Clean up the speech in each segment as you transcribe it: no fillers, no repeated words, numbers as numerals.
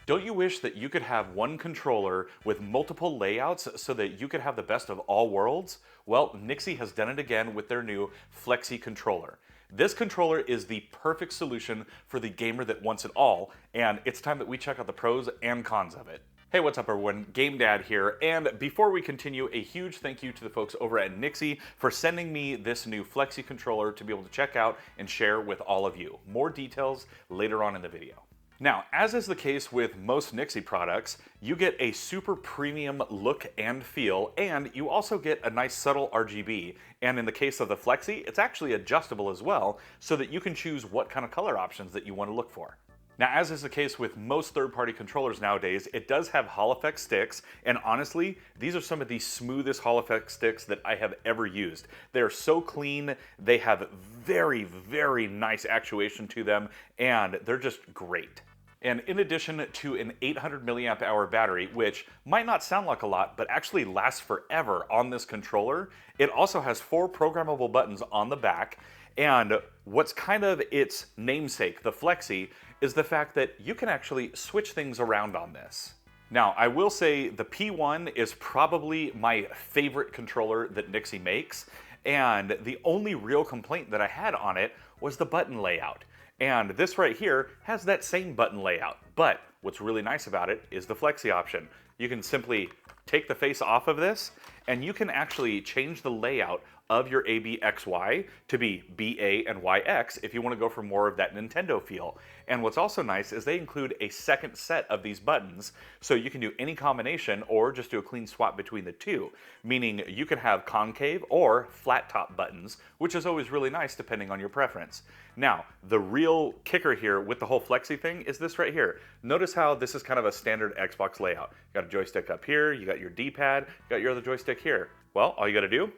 Don't you wish that you could have one controller with multiple layouts so that you could have the best of all worlds? Well, Nixie has done it again with their new Flexi controller. This controller is the perfect solution for the gamer that wants it all, and it's time that we check out the pros and cons of it. Hey, what's up everyone? Game Dad here, and before we continue, a huge thank you to the folks over at Nixie for sending me this new Flexi controller to be able to check out and share with all of you. More details later on in the video. Now, as is the case with most Nixie products, you get a super premium look and feel, and you also get a nice subtle RGB. And in the case of the Flexi, it's actually adjustable as well, so that you can choose what kind of color options that you want to look for. Now, as is the case with most third-party controllers nowadays, it does have Hall effect sticks, and honestly, these are some of the smoothest Hall effect sticks that I have ever used. They're so clean, they have very, very nice actuation to them, and they're just great. And in addition to an 800 milliamp hour battery, which might not sound like a lot, but actually lasts forever on this controller, it also has 4 programmable buttons on the back. And what's kind of its namesake, the Flexi, is the fact that you can actually switch things around on this. Now, I will say the P1 is probably my favorite controller that Nixie makes, and the only real complaint that I had on it was the button layout. And this right here has that same button layout, but what's really nice about it is the Flexi option. You can simply take the face off of this, and you can actually change the layout of your ABXY to be BA and YX if you want to go for more of that Nintendo feel. And what's also nice is they include a second set of these buttons, so you can do any combination or just do a clean swap between the two, meaning you can have concave or flat top buttons, which is always really nice depending on your preference. Now, the real kicker here with the whole Flexi thing is this right here. Notice how this is kind of a standard Xbox layout. You got a joystick up here, you got your D-pad, you got your other joystick here. Well, all you gotta do,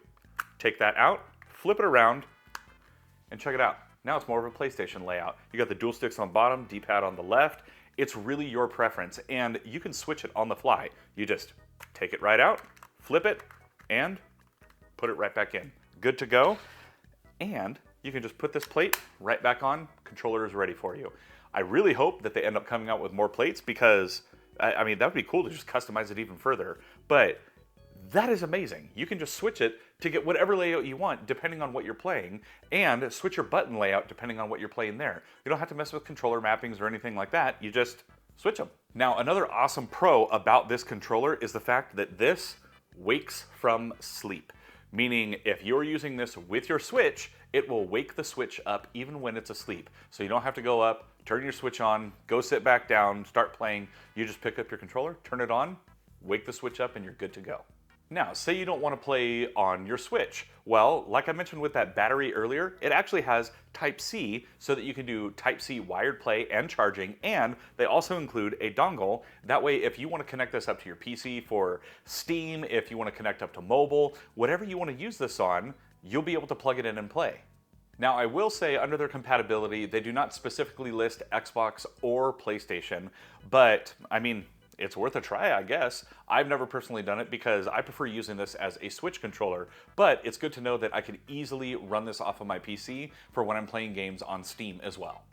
take that out, flip it around, and check it out. Now it's more of a PlayStation layout. You got the dual sticks on bottom, D-pad on the left. It's really your preference, and you can switch it on the fly. You just take it right out, flip it, and put it right back in. Good to go. And you can just put this plate right back on. Controller is ready for you. I really hope that they end up coming out with more plates because, I mean, that would be cool to just customize it even further. But that is amazing. You can just switch it to get whatever layout you want depending on what you're playing, and switch your button layout depending on what you're playing there. You don't have to mess with controller mappings or anything like that. You just switch them. Now, another awesome pro about this controller is the fact that this wakes from sleep. Meaning if you're using this with your Switch, it will wake the Switch up even when it's asleep. So you don't have to go up, turn your Switch on, go sit back down, start playing. You just pick up your controller, turn it on, wake the Switch up, and you're good to go. Now, say you don't want to play on your Switch. Well, like I mentioned with that battery earlier, it actually has Type-C so that you can do Type-C wired play and charging, and they also include a dongle. That way, if you want to connect this up to your PC for Steam, if you want to connect up to mobile, whatever you want to use this on, you'll be able to plug it in and play. Now, I will say under their compatibility, they do not specifically list Xbox or PlayStation, but I mean, it's worth a try, I guess. I've never personally done it because I prefer using this as a Switch controller, but it's good to know that I could easily run this off of my PC for when I'm playing games on Steam as well.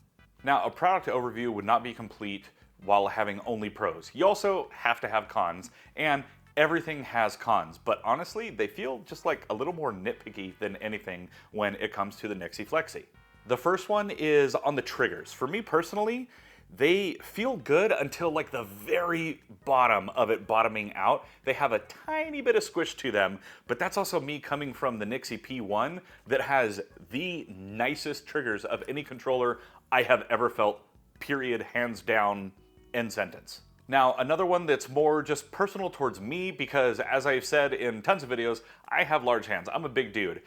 Now, a product overview would not be complete while having only pros. You also have to have cons, and everything has cons, but honestly, they feel just like a little more nitpicky than anything when it comes to the Nixie Flexi. The first one is on the triggers. For me personally, they feel good until like the very bottom of it bottoming out. They have a tiny bit of squish to them, but that's also me coming from the Nixie P1 that has the nicest triggers of any controller I have ever felt, period, hands down, end sentence. Now, another one that's more just personal towards me because, as I've said in tons of videos, I have large hands. I'm a big dude.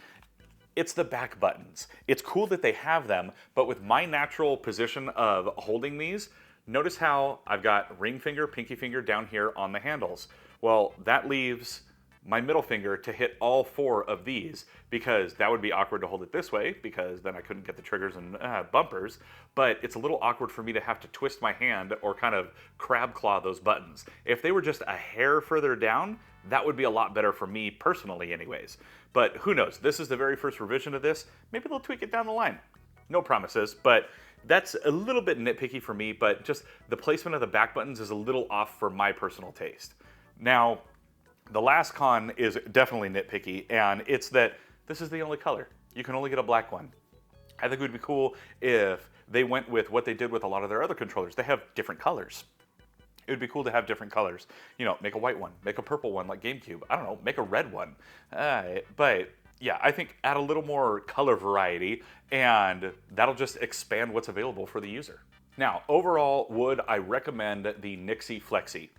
It's the back buttons. It's cool that they have them, but with my natural position of holding these, notice how I've got ring finger, pinky finger down here on the handles. Well, that leaves my middle finger to hit all 4 of these because that would be awkward to hold it this way because then I couldn't get the triggers and bumpers, but it's a little awkward for me to have to twist my hand or kind of crab claw those buttons. If they were just a hair further down, that would be a lot better for me personally anyways. But who knows, this is the very first revision of this. Maybe they'll tweak it down the line. No promises, but That's a little bit nitpicky for me, but just the placement of the back buttons is a little off for my personal taste. Now, the last con is definitely nitpicky, and it's that this is the only color. You can only get a black one. I think it would be cool if they went with what they did with a lot of their other controllers. They have different colors. It would be cool to have different colors. You know, make a white one, make a purple one like GameCube. I don't know, make a red one. But yeah, I think add a little more color variety, and that'll just expand what's available for the user. Now, overall, would I recommend the Nixie Flexi?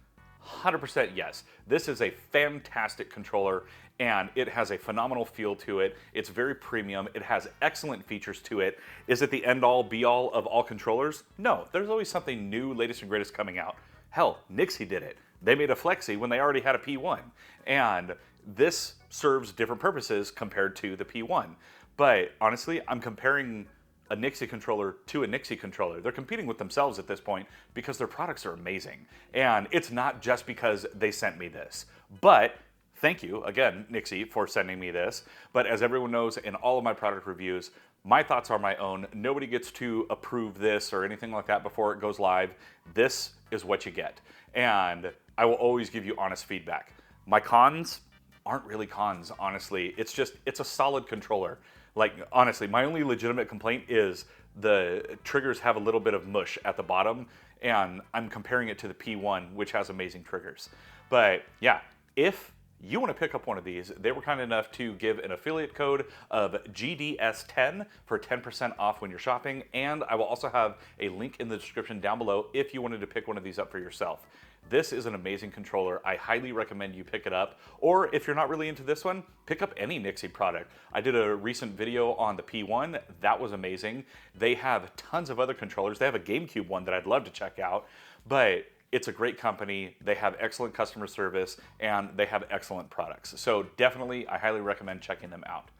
100% yes. This is a fantastic controller, and it has a phenomenal feel to it. It's very premium. It has excellent features to it. Is it the end-all, be-all of all controllers? No. There's always something new, latest and greatest coming out. Hell, Nixie did it. They made a Flexi when they already had a P1. And this serves different purposes compared to the P1. But honestly, I'm comparing a Nixie controller to a Nixie controller. They're competing with themselves at this point because their products are amazing. And it's not just because they sent me this. But thank you, again, Nixie, for sending me this. But as everyone knows, in all of my product reviews, my thoughts are my own. Nobody gets to approve this or anything like that before it goes live. This is what you get. And I will always give you honest feedback. My cons aren't really cons, honestly. It's a solid controller. Like, honestly, my only legitimate complaint is the triggers have a little bit of mush at the bottom, and I'm comparing it to the P1, which has amazing triggers. But yeah, if you want to pick up one of these, they were kind enough to give an affiliate code of GDS10 for 10% off when you're shopping, and I will also have a link in the description down below if you wanted to pick one of these up for yourself. This is an amazing controller. I highly recommend you pick it up. Or if you're not really into this one, pick up any Nixie product. I did a recent video on the P1. That was amazing. They have tons of other controllers. They have a GameCube one that I'd love to check out. But it's a great company. They have excellent customer service, and they have excellent products. So definitely, I highly recommend checking them out.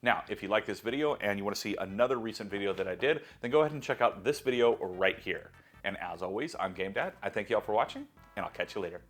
Now, if you like this video and you want to see another recent video that I did, then go ahead and check out this video right here. And as always, I'm Game Dad. I thank you all for watching, and I'll catch you later.